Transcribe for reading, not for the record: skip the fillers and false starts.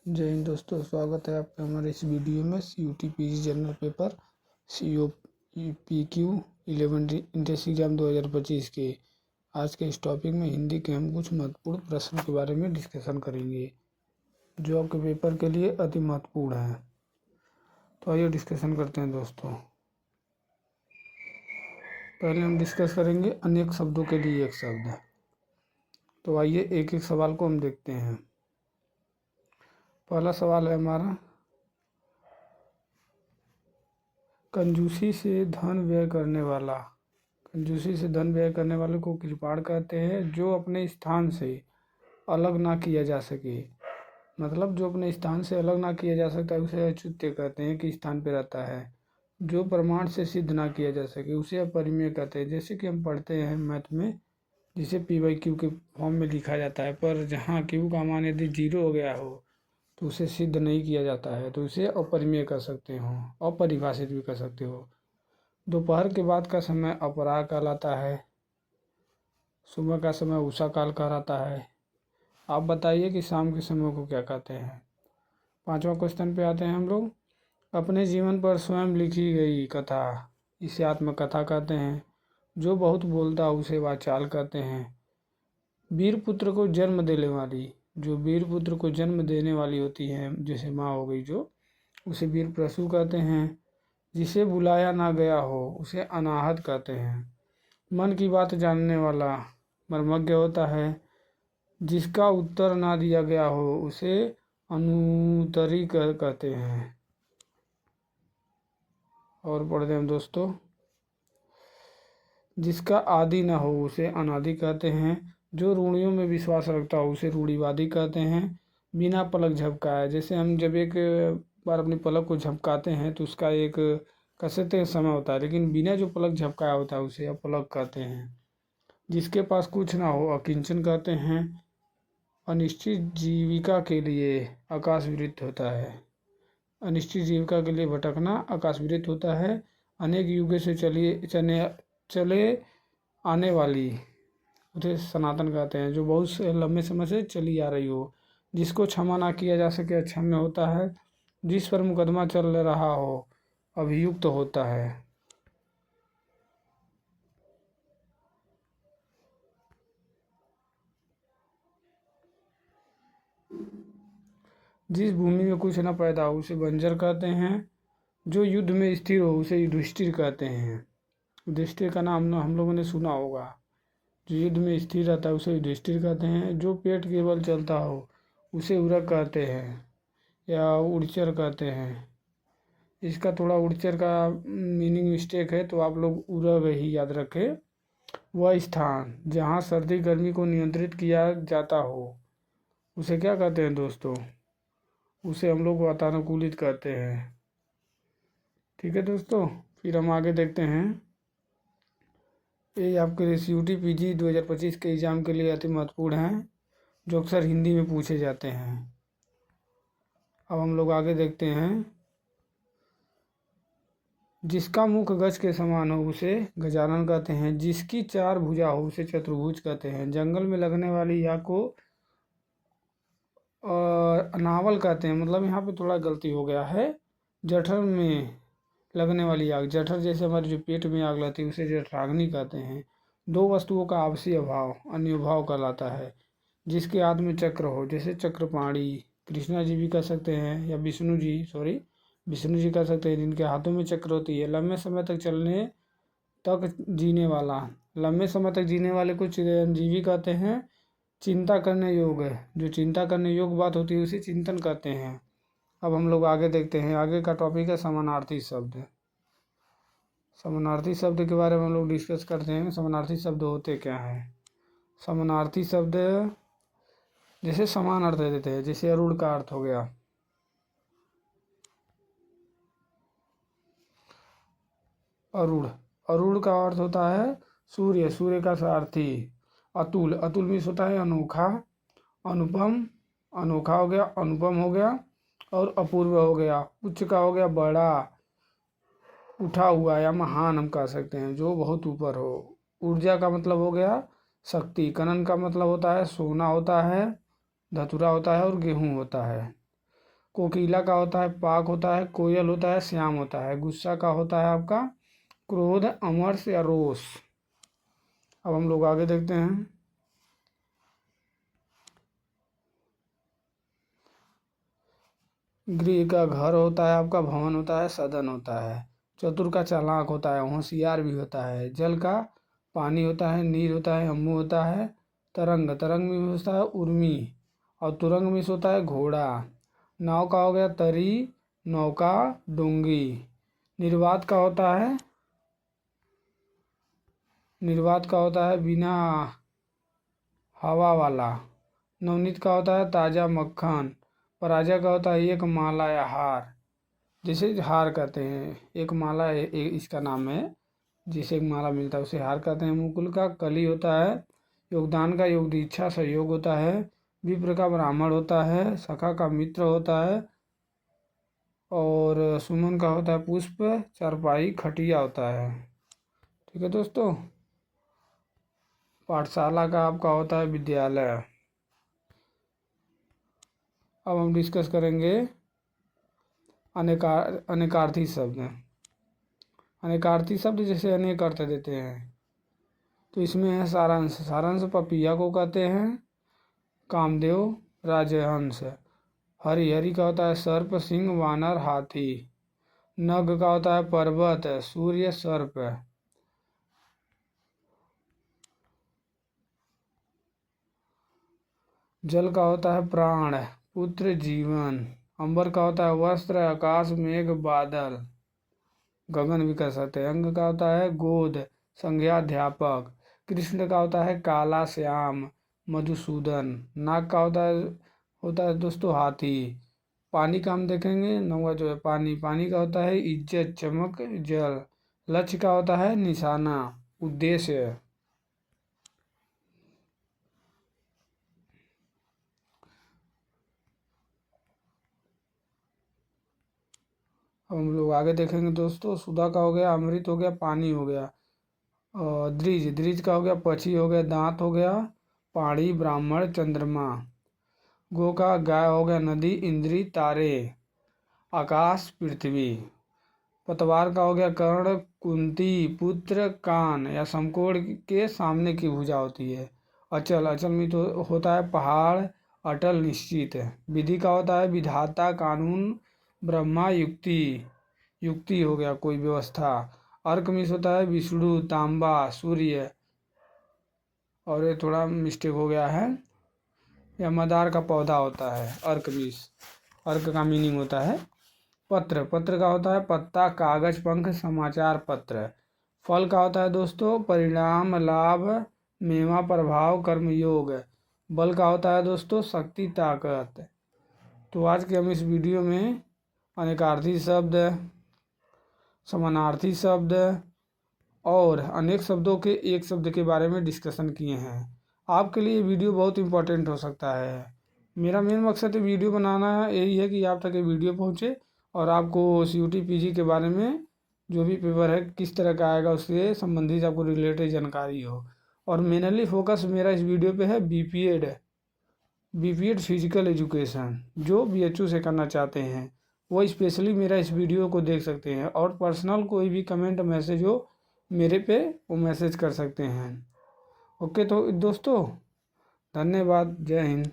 जय हिंद दोस्तों, स्वागत है आपका हमारे इस वीडियो में CUT PG general paper COPQ 11 entrance exam 2025 के आज के इस टॉपिक में हिंदी के हम कुछ महत्वपूर्ण प्रश्न के बारे में डिस्कशन करेंगे जो आपके पेपर के लिए अति महत्वपूर्ण है। तो आइए डिस्कशन करते हैं दोस्तों। पहले हम डिस्कस करेंगे अनेक शब्दों के लिए एक शब्द। तो आइए एक एक सवाल को हम देखते हैं। पहला सवाल है हमारा, कंजूसी से धन व्यय करने वाला। कंजूसी से धन व्यय करने वाले को कृपाण कहते हैं। जो अपने स्थान से अलग ना किया जा सके, मतलब जो अपने स्थान से अलग ना किया जा सकता है उसे अच्युत्य कहते हैं कि स्थान पे रहता है। जो प्रमाण से सिद्ध ना किया जा सके उसे अपरिमेय कहते हैं। जैसे कि हम पढ़ते हैं मैथ में, जिसे P/Q के फॉर्म में लिखा जाता है, पर जहाँ Q का मान यदि 0 हो गया हो तो उसे सिद्ध नहीं किया जाता है, तो उसे अपरिमेय कर सकते हो, अपरिभाषित भी कर सकते हो। दोपहर के बाद का समय अपराह कहलाता है। सुबह का समय उषा काल कहलाता है। आप बताइए कि शाम के समय को क्या कहते हैं। पांचवा क्वेश्चन पे आते हैं हम लोग। अपने जीवन पर स्वयं लिखी गई कथा, इसे आत्मकथा कहते हैं। जो बहुत बोलता उसे वाचाल कहते हैं। वीर पुत्र को जन्म देने वाली, जो वीर पुत्र को जन्म देने वाली होती है, जैसे माँ हो गई जो, उसे वीर प्रसू कहते हैं। जिसे बुलाया ना गया हो उसे अनाहत कहते हैं। मन की बात जानने वाला मर्मज्ञ होता है। जिसका उत्तर ना दिया गया हो उसे अनुत्तरी कहते हैं। और पढ़ते हैं दोस्तों, जिसका आदि न हो उसे अनादि कहते हैं। जो रूढ़ियों में विश्वास रखता हो उसे रूढ़िवादी कहते हैं। बिना पलक झपकाए, जैसे हम जब एक बार अपनी पलक को झपकाते हैं तो उसका एक कसरते समय होता है, लेकिन बिना जो पलक झपकाया होता है उसे अपलक कहते हैं। जिसके पास कुछ ना हो अकिंचन कहते हैं। अनिश्चित जीविका के लिए आकाशवृत्त होता है। अनिश्चित जीविका के लिए भटकना आकाशवृत्त होता है। अनेक युगों से चले आने वाली उसे सनातन कहते हैं। जो बहुत से लंबे समय से चली आ रही हो। जिसको क्षमा ना किया जा सके अक्षम्य होता है। जिस पर मुकदमा चल रहा हो अभियुक्त होता है। जिस भूमि में कुछ न पैदा हो उसे बंजर कहते हैं। जो युद्ध में स्थिर हो उसे युधिष्ठिर कहते हैं। युधिष्ठिर का नाम हम लोगों ने सुना होगा। जो युद्ध में स्थिर रहता है उसे युधिष्ठिर कहते हैं। जो पेट के बल चलता हो उसे उरग कहते हैं या उड़चर कहते हैं। इसका थोड़ा उड़चर का मीनिंग मिस्टेक है, तो आप लोग उरग ही याद रखें। वह स्थान जहाँ सर्दी गर्मी को नियंत्रित किया जाता हो उसे क्या कहते हैं दोस्तों? उसे हम लोग वातानुकूलित कहते हैं। ठीक है दोस्तों, फिर हम आगे देखते हैं। ये आपके CUT PG 2025 के एग्ज़ाम के लिए अति महत्वपूर्ण हैं, जो अक्सर हिंदी में पूछे जाते हैं। अब हम लोग आगे देखते हैं। जिसका मुख गज के समान हो उसे गजानन कहते हैं। जिसकी 4 भुजा हो उसे चतुर्भुज कहते हैं। जंगल में लगने वाली आग को अनावल कहते हैं। मतलब यहाँ पे थोड़ा गलती हो गया है। जठर में लगने वाली आग, जठर जैसे हमारे जो पेट में आग लगती है उसे जठराग्नि कहते हैं। 2 वस्तुओं का आपसी अभाव अन्योभाव कहलाता है। जिसके हाथ में चक्र हो, जैसे चक्रपाणी, कृष्णा जी भी कह सकते हैं, या विष्णु जी कह सकते हैं, जिनके हाथों में चक्र होती है। लंबे समय तक जीने वाला, लंबे समय तक जीने वाले को चिरंजीवी कहते हैं। चिंता करने योग्य, जो चिंता करने योग्य बात होती है उसे चिंतन कहते हैं। अब हम लोग आगे देखते हैं। आगे का टॉपिक है समानार्थी शब्द। समानार्थी शब्द के बारे में हम लोग डिस्कस करते हैं। समानार्थी शब्द होते क्या हैं? समानार्थी शब्द जैसे समान अर्थ देते हैं, जैसे अरूढ़ का अर्थ हो गया। अरूढ़ का अर्थ होता है सूर्य, सूर्य का सारथी। अतुल, अतुल मीन्स होता है अनोखा। अनुपम, अनोखा हो गया, अनुपम हो गया। और अपूर्व हो गया, उच्च का हो गया बड़ा, उठा हुआ या महान हम कह सकते हैं, जो बहुत ऊपर हो। ऊर्जा का मतलब हो गया शक्ति। कनन का मतलब होता है सोना होता है, धतूरा होता है और गेहूँ होता है। कोकिला का होता है पाक होता है, कोयल होता है श्याम होता है, गुस्सा का होता है आपका क्रोध, अमर्ष या रोष। अब हम लोग आगे देखते हैं। गृह का घर होता है आपका, भवन होता है, सदन होता है। चतुर का चालाक होता है, होशियार भी होता है। जल का पानी होता है, नीर होता है, अम्मू होता है। तरंग, तरंग में होता है उर्मी, और तुरंग में होता है घोड़ा। नाव का हो गया तरी, नौका डोंगी। निर्वात का होता है, निर्वात का होता है बिना हवा वाला। नवनीत का होता है ताज़ा मक्खन। पराजय का होता है एक माला या हार, जिसे हार कहते हैं। एक माला इसका नाम है, जिसे एक माला मिलता है उसे हार कहते हैं। मुकुल का कली होता है। योगदान का योग दीक्षा सहयोग होता है। विप्र का ब्राह्मण होता है। सखा का मित्र होता है। और सुमन का होता है पुष्प, चारपाई खटिया होता है। ठीक है दोस्तों। पाठशाला का आपका होता है विद्यालय। अब हम डिस्कस करेंगे अनेकार्थी शब्द। अनेकार्थी शब्द जैसे अनेक अर्थ देते हैं, तो इसमें है सारांश। सारांश पपैया को कहते हैं। कामदेव राजहंस। हरि, हरि का होता है सर्प, सिंह वानर हाथी। नग का होता है पर्वत, सूर्य सर्प। जल का होता है प्राण, पुत्र जीवन। अंबर का होता है वस्त्र, आकाश मेघ बादल। गगन भी कह सकते हैं। अंग का होता है गोद, संज्ञा अध्यापक। कृष्ण का होता है काला श्याम, मधुसूदन। नाग का होता है दोस्तों हाथी। पानी का हम देखेंगे, नौवा जो है पानी। पानी का होता है इज्जत, चमक, जल। लक्ष्य का होता है निशाना, उद्देश्य। अब हम लोग आगे देखेंगे दोस्तों। सुधा का हो गया अमृत हो गया, पानी हो गया। और द्विज, द्विज का हो गया पक्षी हो गया, दांत हो गया, पाणी ब्राह्मण चंद्रमा। गो का गाय हो गया नदी, इंद्री तारे, आकाश पृथ्वी। पतवार का हो गया कर्ण, कुंती पुत्र कान या समकोण के सामने की भुजा होती है। अचल, अचल में तो होता है पहाड़, अटल निश्चित। विधि का होता है विधाता कानून, ब्रह्मा युक्ति, युक्ति हो गया कोई व्यवस्था। अर्क में होता है विष्णु, तांबा, सूर्य। और ये थोड़ा मिस्टेक हो गया है, यह मदार का पौधा होता है अर्क बीस। अर्क का मीनिंग होता है पत्र। पत्र का होता है पत्ता, कागज, पंख, समाचार पत्र। फल का होता है दोस्तों परिणाम, लाभ, मेवा, प्रभाव, कर्मयोग। बल का होता है दोस्तों शक्ति, ताकत। तो आज के हम इस वीडियो में अनेकार्थी शब्द, समानार्थी शब्द और अनेक शब्दों के एक शब्द के बारे में डिस्कशन किए हैं। आपके लिए वीडियो बहुत इंपॉर्टेंट हो सकता है। मेरा मेन मकसद वीडियो बनाना यही है कि आप तक ये वीडियो पहुँचे और आपको CUT PG के बारे में जो भी पेपर है किस तरह का आएगा उससे संबंधित आपको रिलेटेड जानकारी हो। और मेनली फोकस मेरा इस वीडियो पे है बीपीएड फिजिकल एजुकेशन। जो BHU से करना चाहते हैं वो स्पेशली मेरा इस वीडियो को देख सकते हैं। और पर्सनल कोई भी कमेंट मैसेज हो मेरे पे वो मैसेज कर सकते हैं। ओके तो दोस्तों धन्यवाद, जय हिंद।